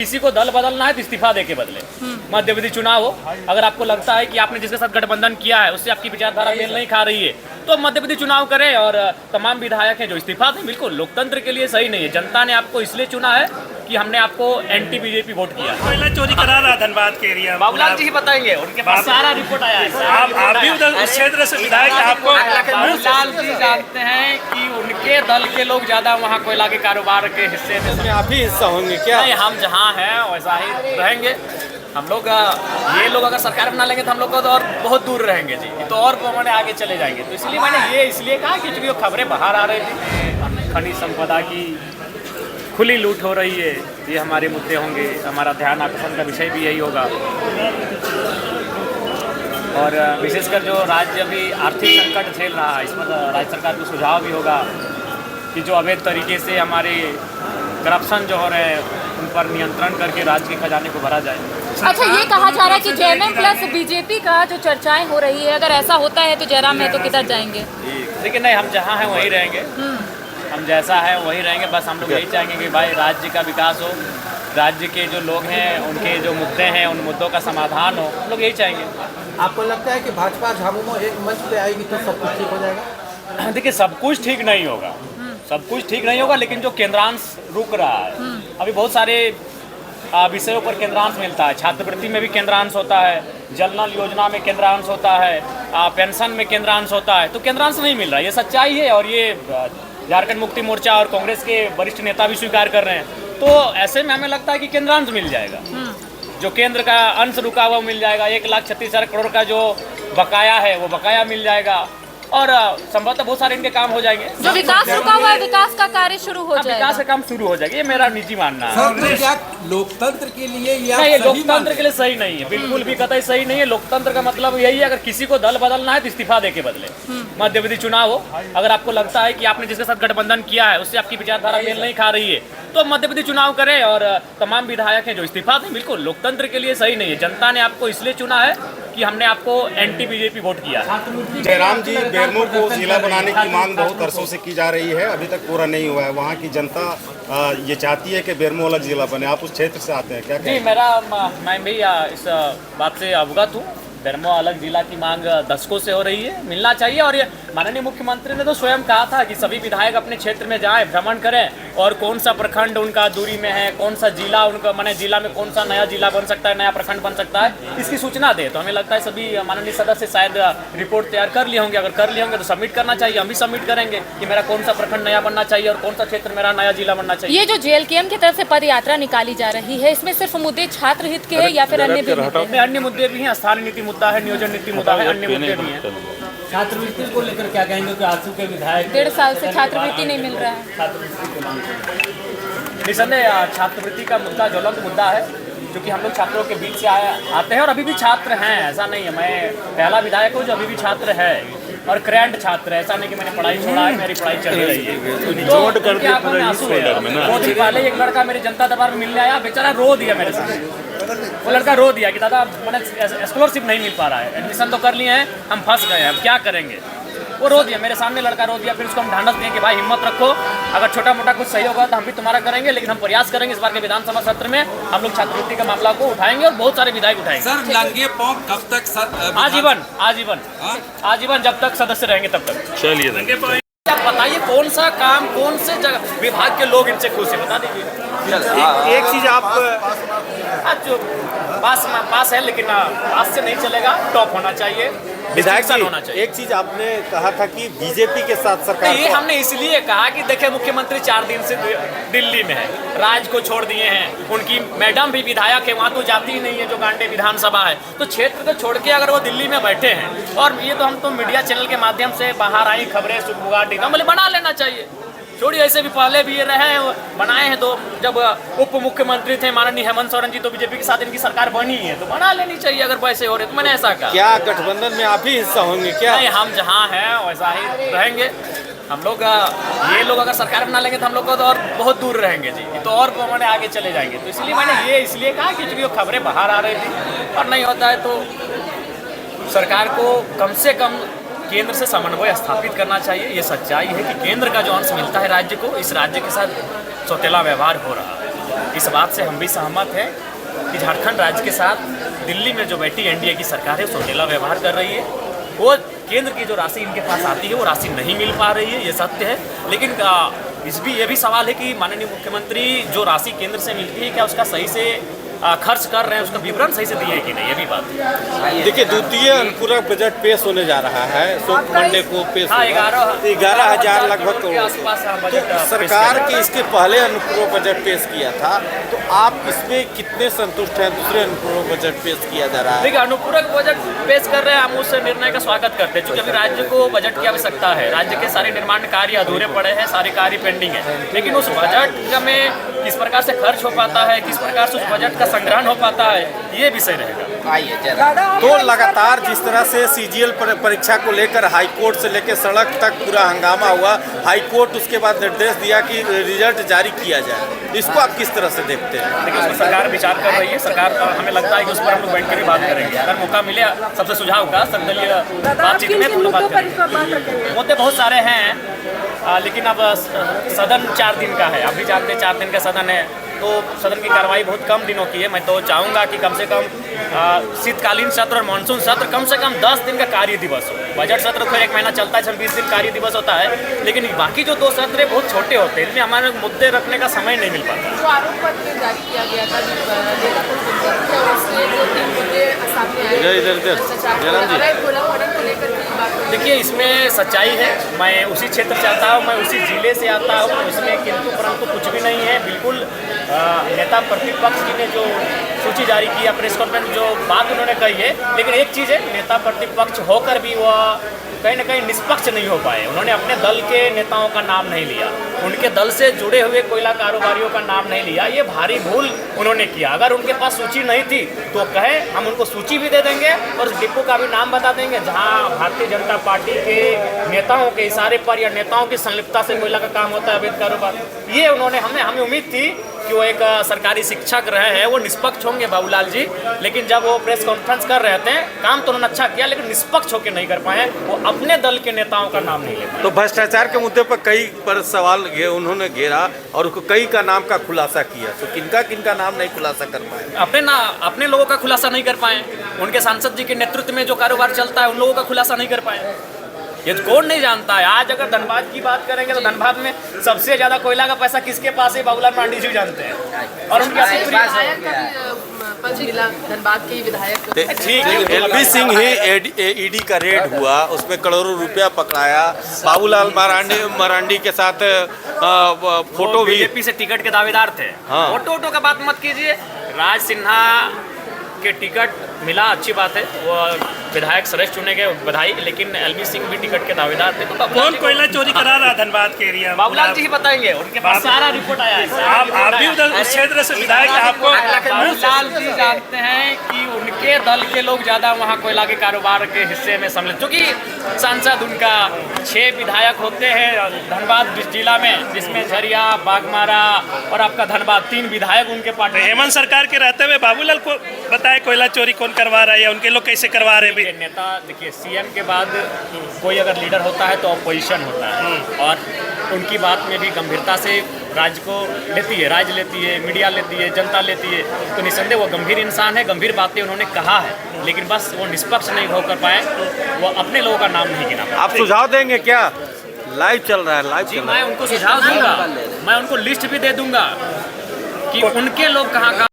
किसी को दल बदलना है तो इस्तीफा दे के बदले। मध्य विधि चुनाव हो, अगर आपको लगता है कि आपने जिसके साथ गठबंधन किया है उससे आपकी विचारधारा मेल नहीं खा रही है तो मध्य विधि चुनाव करें और तमाम विधायक हैं जो इस्तीफा दें। बिल्कुल लोकतंत्र के लिए सही नहीं है। जनता ने आपको इसलिए चुना है कि हमने आपको एंटी बीजेपी वोट किया। कोयला चोरी करा रहा धनबाद के एरिया। बाबूलाल जी ही बताएंगे, उनके पास सारा रिपोर्ट आया है। आप भी उधर उस क्षेत्र से विधायक आपको बाबूलाल जी जानते हैं कि उनके दल के लोग ज्यादा वहाँ कोयला के कारोबार के हिस्से में आप ही हिस्सा होंगे क्या? नहीं, हम जहाँ हैं वैसा ही रहेंगे। हम लोग ये लोग अगर सरकार बना लेंगे तो हम लोग को तो और बहुत दूर रहेंगे जी, तो और मैंने आगे चले जाएंगे। तो इसलिए मैंने ये इसलिए कहा कि चूँकि खबरें बाहर आ रही थी खनिज संपदा की खुली लूट हो रही है, ये हमारे मुद्दे होंगे। हमारा ध्यान आकर्षण का विषय भी यही होगा और विशेषकर जो राज्य अभी आर्थिक संकट झेल रहा है इस पर राज्य सरकार को सुझाव भी होगा कि जो अवैध तरीके से हमारे करप्शन जो हो रहे हैं उन पर नियंत्रण करके राज्य के खजाने को भरा जाए। अच्छा, ये कहा जा रहा है कि जेएमएम प्लस बीजेपी का जो चर्चाएं हो रही है, अगर ऐसा होता है तो जयराम महतो किधर जाएंगे? लेकिन नहीं, हम जहाँ हैं वहीं रहेंगे। हम जैसा है वहीं रहेंगे। बस हम लोग यही चाहेंगे कि भाई राज्य का विकास हो, राज्य के जो लोग हैं उनके जो मुद्दे हैं उन मुद्दों का समाधान हो, हम लोग यही चाहेंगे। आपको लगता है कि भाजपा झामुमो एक मंच पे आएगी तो सब कुछ ठीक हो जाएगा? देखिए, सब कुछ ठीक नहीं होगा, सब कुछ ठीक नहीं होगा, लेकिन जो केंद्रांश रुक रहा है, अभी बहुत सारे विषयों पर केंद्रांश मिलता है। छात्रवृत्ति में भी केंद्रांश होता है, जल नल योजना में केंद्रांश होता है, पेंशन में केंद्रांश होता है, तो केंद्रांश नहीं मिल रहा है। ये सच्चाई है और ये झारखंड मुक्ति मोर्चा और कांग्रेस के वरिष्ठ नेता भी स्वीकार कर रहे हैं। तो ऐसे में हमें लगता है कि केंद्रांश मिल जाएगा, जो केंद्र का अंश रुका हुआ मिल जाएगा। 1,36,000 करोड़ का जो बकाया है वो बकाया मिल जाएगा और संभवतः बहुत सारे इनके काम हो जाएंगे। जो विकास रुका हुआ है, विकास का कार्य शुरू हो जाएगा। विकास का काम शुरू हो जाएगा, ये मेरा निजी मानना है। तो क्या लोकतंत्र के लिए ये लोकतंत्र के लिए सही नहीं है, बिल्कुल भी कतई सही नहीं है। लोकतंत्र का मतलब यही है, अगर किसी को दल बदलना है तो इस्तीफा दे के बदले। मध्य विधि चुनाव हो, अगर आपको लगता है कि आपने जिसके साथ गठबंधन किया है उससे आपकी विचारधारा मेल नहीं खा रही है तो मध्य विधि चुनाव करें और तमाम विधायक हैं जो इस्तीफा दें। बिल्कुल लोकतंत्र के लिए सही नहीं है। जनता ने आपको इसलिए चुना है कि हमने आपको एंटी बीजेपी वोट किया। जयराम जी, बेरमो को जिला बनाने की मांग बहुत वर्षों से की जा रही है, अभी तक पूरा नहीं हुआ है। वहाँ की जनता ये चाहती है कि बेरमो अलग जिला बने। आप उस क्षेत्र से आते हैं, क्या जी? मैं भी इस बात से अवगत हूँ। बेरमो अलग जिला की मांग दशकों से हो रही है, मिलना चाहिए। और ये माननीय मुख्यमंत्री ने तो स्वयं कहा था कि सभी विधायक अपने क्षेत्र में जाएं, भ्रमण करें और कौन सा प्रखंड उनका दूरी में है, कौन सा जिला उनका, माने जिला में कौन सा नया जिला बन सकता है, नया प्रखंड बन सकता है, इसकी सूचना दे। तो हमें लगता है सभी माननीय सदस्य शायद रिपोर्ट तैयार कर लिए होंगे। अगर कर लिए होंगे तो सबमिट करना चाहिए, हम भी सबमिट करेंगे कि मेरा कौन सा प्रखंड नया बनना चाहिए और कौन सा क्षेत्र मेरा नया जिला बनना चाहिए। ये जो जेएलकेएम की तरफ से पद यात्रा निकाली जा रही है, इसमें सिर्फ मुद्दे छात्र हित के हैं या फिर अन्य भी मुद्दे? अन्य मुद्दे भी हैं, स्थानीय नीति मुद्दा है, नियोजन नीति मुद्दा है, अन्य मुद्दे भी हैं। छात्रवृत्ति को लेकर क्या कहेंगे कि आजकल के विधायक 1.5 साल से छात्रवृत्ति नहीं मिल रहा है? निसंदेह छात्रवृत्ति का मुद्दा ज्वलंत मुद्दा है, क्योंकि हम लोग छात्रों के बीच से आते हैं और अभी भी छात्र हैं। ऐसा नहीं है, मैं पहला विधायक हूँ जो अभी भी छात्र है और करंट छात्र है। ऐसा नहीं कि मैंने पढ़ाई छोड़ा है, मेरी पढ़ाई चल रही है। बहुत दिन पहले एक लड़का मेरे जनता दरबार में मिलने आया, बेचारा रो दिया मेरे साथ। वो लड़का रो दिया कि दादा मैंने स्कॉलरशिप नहीं मिल पा रहा है, एडमिशन तो कर लिए हैं, हम फंस गए हैं, अब क्या करेंगे। वो रो दिया, मेरे सामने लड़का रो दिया। फिर उसको हम ढांढस दिए कि भाई हिम्मत रखो, अगर छोटा मोटा कुछ सही होगा तो हम भी तुम्हारा करेंगे, लेकिन हम प्रयास करेंगे। इस बार के विधानसभा सत्र में हम लोग छात्रवृत्ति का मामला को उठाएंगे और बहुत सारे विधायक उठाएंगे। सर, नंगे पांव कब तक? आजीवन आजीवन आजीवन, जब तक सदस्य रहेंगे तब तक। चलिए, आप बताइए कौन सा काम, कौन से विभाग के लोग इनसे खुश है, बता दीजिए। एक चीज आप जो पास है, लेकिन पास से नहीं चलेगा, टॉप होना चाहिए, विधायक होना चाहिए। एक चीज आपने कहा था कि बीजेपी के साथ सरकार, ये हमने इसलिए कहा कि देखिए मुख्यमंत्री 4 दिन से दिल्ली में है, राज्य को छोड़ दिए हैं, उनकी मैडम भी विधायक है, वहाँ तो जाती ही नहीं है जो गांडे विधानसभा है। तो क्षेत्र को छोड़ के अगर वो दिल्ली में बैठे हैं और ये तो हम तो मीडिया चैनल के माध्यम से बाहर आई खबरें सुखबुगाटी बोले बना लेना चाहिए। छोड़िए, ऐसे भी पहले भी ये रहे हैं, बनाए हैं। तो जब उप मुख्यमंत्री थे माननीय हेमंत सोरेन जी, तो बीजेपी के साथ इनकी सरकार बनी है, तो बना लेनी चाहिए अगर वैसे हो रहे। तो मैंने ऐसा कहा। क्या गठबंधन में आप ही हिस्सा होंगे क्या? नहीं, हम जहाँ हैं वैसा ही रहेंगे। हम लोग ये लोग अगर सरकार बना लेंगे तो हम लोग को तो और बहुत दूर रहेंगे जी, तो और मैंने आगे चले जाएंगे। तो इसलिए मैंने ये इसलिए कहा कि चूँकि खबरें बाहर आ रही थी और नहीं होता है तो सरकार को कम से कम केंद्र से समन्वय स्थापित करना चाहिए। ये सच्चाई है कि केंद्र का जो अंश मिलता है राज्य को, इस राज्य के साथ सौतेला व्यवहार हो रहा है। इस बात से हम भी सहमत हैं कि झारखंड राज्य के साथ दिल्ली में जो बैठी एनडीए की सरकार है वो सौतेला व्यवहार कर रही है। वो केंद्र की जो राशि इनके पास आती है वो राशि नहीं मिल पा रही है, ये सत्य है। लेकिन ये भी सवाल है कि माननीय मुख्यमंत्री जो राशि केंद्र से मिलती है क्या उसका सही से खर्च कर रहे हैं, उसका विवरण सही से दिए हैं कि नहीं, ये भी बात है। देखिए, द्वितीय अनुपूरक बजट पेश होने जा रहा है, मंडे को पेश हाँ, होगा। 11,000 लगभग के आसपास बजट तो सरकार के इसके पहले अनुपूरक बजट पेश किया था, तो आप इसमें कितने संतुष्ट हैं? दूसरे अनुपूरक बजट पेश किया जा रहा है। देखिए, अनुपूरक बजट पेश कर रहे हैं, हम उस निर्णय का स्वागत करते हैं, क्योंकि अभी राज्य को बजट की आवश्यकता है। राज्य के सारे निर्माण कार्य अधूरे पड़े हैं, सारे कार्य पेंडिंग है। लेकिन उस बजट में किस प्रकार से खर्च हो पाता है, किस प्रकार से उस बजट का संग्रहण हो पाता है, ये विषय रहेगा। तो लगातार जिस तरह से सीजीएल परीक्षा को लेकर हाईकोर्ट से लेकर सड़क तक पूरा हंगामा हुआ, हाईकोर्ट उसके बाद निर्देश दिया कि रिजल्ट जारी किया जाए, इसको आप किस तरह से देखते हैं? देखिए, उसमें सरकार विचार कर रही है। सरकार, हमें लगता है कि उस पर हम लोग बैठ कर भी बात करेंगे। अगर मौका मिले सबसे सुझाव का सर्वदलीय बातचीत में हम लोग बात करेंगे। मुद्दे बहुत सारे हैं, लेकिन अब सदन 4 दिन का है, आप भी जानते हैं 4 दिन का सदन है, तो सदन की कार्रवाई बहुत कम दिनों की है। मैं तो चाहूँगा कि कम से कम शीतकालीन सत्र और मानसून सत्र कम से कम 10 दिन का कार्य दिवस हो। बजट सत्र फिर 1 महीना चलता है, 20 दिन कार्य दिवस होता है, लेकिन बाकी जो 2 सत्र बहुत छोटे होते हैं, इसमें हमारे मुद्दे रखने का समय नहीं मिल पाता। जो आरोप पत्र जारी किया गया था, देखिए, इसमें सच्चाई है। मैं उसी क्षेत्र से आता हूँ, मैं उसी जिले से आता हूँ, इसमें किंतु परंतु कुछ भी नहीं है। बिल्कुल नेता प्रतिपक्ष जी ने जो सूची जारी की है, प्रेस कॉन्फ्रेंस जो बात उन्होंने कही है, लेकिन एक चीज़ है, नेता प्रतिपक्ष होकर भी वह कहीं ना कहीं निष्पक्ष नहीं हो पाए। उन्होंने अपने दल के नेताओं का नाम नहीं लिया, उनके दल से जुड़े हुए कोयला कारोबारियों का नाम नहीं लिया। ये भारी भूल उन्होंने किया। अगर उनके पास सूची नहीं थी तो कहे, हम उनको सूची भी दे देंगे और उस डिपो का भी नाम बता देंगे जहां भारतीय जनता पार्टी के नेताओं के इशारे पर या नेताओं की संलिप्तता से कोयला का काम होता है, अवैध कारोबार। ये उन्होंने हमें उम्मीद थी कि वो एक सरकारी शिक्षक रहे हैं, वो निष्पक्ष होंगे बाबूलाल जी, लेकिन जब वो प्रेस कॉन्फ्रेंस कर रहे थे, काम तो उन्होंने अच्छा किया, लेकिन निष्पक्ष होकर नहीं कर पाए। वो अपने दल के नेताओं का नाम नहीं ले पाए। तो भ्रष्टाचार के मुद्दे पर कई पर सवाल उन्होंने घेरा और उसको कई का नाम का खुलासा किया, तो किनका नाम नहीं खुलासा कर पाए? अपने लोगों का खुलासा नहीं कर पाए। उनके सांसद जी के नेतृत्व में जो कारोबार चलता है, उन लोगों का खुलासा नहीं कर पाए। ये तो कौन नहीं जानता है। आज अगर धनबाद की बात करेंगे तो धनबाद में सबसे ज्यादा कोयला का पैसा किसके पास है, बाबूलाल मांडी जी जानते हैं। और उनके धनबाद के विधायक ठीक, एलबी सिंह ही ईडी का रेड हुआ, उसमें करोड़ों रुपया पकड़ाया। बाबूलाल मरांडी के साथ फोटो भी, बीजेपी से टिकट के दावेदार थे। हाँ। फोटो का बात मत कीजिए। राज सिन्हा के टिकट मिला, अच्छी बात है, वो विधायक श्रेष्ठ चुने गए, बधाई। लेकिन एलबी सिंह भी टिकट के दावेदार थे। तो कौन कोयला चोरी करा रहा धनबाद के एरिया में? बाबूलाल जी ही बताएंगे, उनके पास सारा रिपोर्ट आया है। आप भी उधर उस क्षेत्र से विधायक, आपको बाबूलाल जी जानते हैं कि उनके दल के लोग ज्यादा वहाँ कोयला के कारोबार के हिस्से में सम्मिलित, क्योंकि सांसद उनका 6 विधायक होते हैं धनबाद जिला में, जिसमें झरिया, बागमारा और आपका धनबाद 3 विधायक उनके पार्टी। हेमंत सरकार के रहते हुए बाबूलाल को बताए कोयला चोरी कौन करवा रहा है या उनके लोग कैसे करवा रहे हैं? नेता देखिए, सीएम के बाद कोई अगर लीडर होता है तो अपोजिशन होता है, और उनकी बात में भी गंभीरता से राज्य को लेती है, राज्य लेती है, मीडिया लेती है, जनता लेती है। तो निसंदेह वो गंभीर इंसान है, गंभीर बातें उन्होंने कहा है, लेकिन बस वो निष्पक्ष नहीं होकर पाए, वो अपने लोगों का नाम नहीं गिना पाए। आप सुझाव देंगे क्या? लाइव चल रहा है, लाइव जी, मैं उनको सुझाव दूंगा, मैं उनको लिस्ट भी दे दूंगा कि उनके लोग कहाँ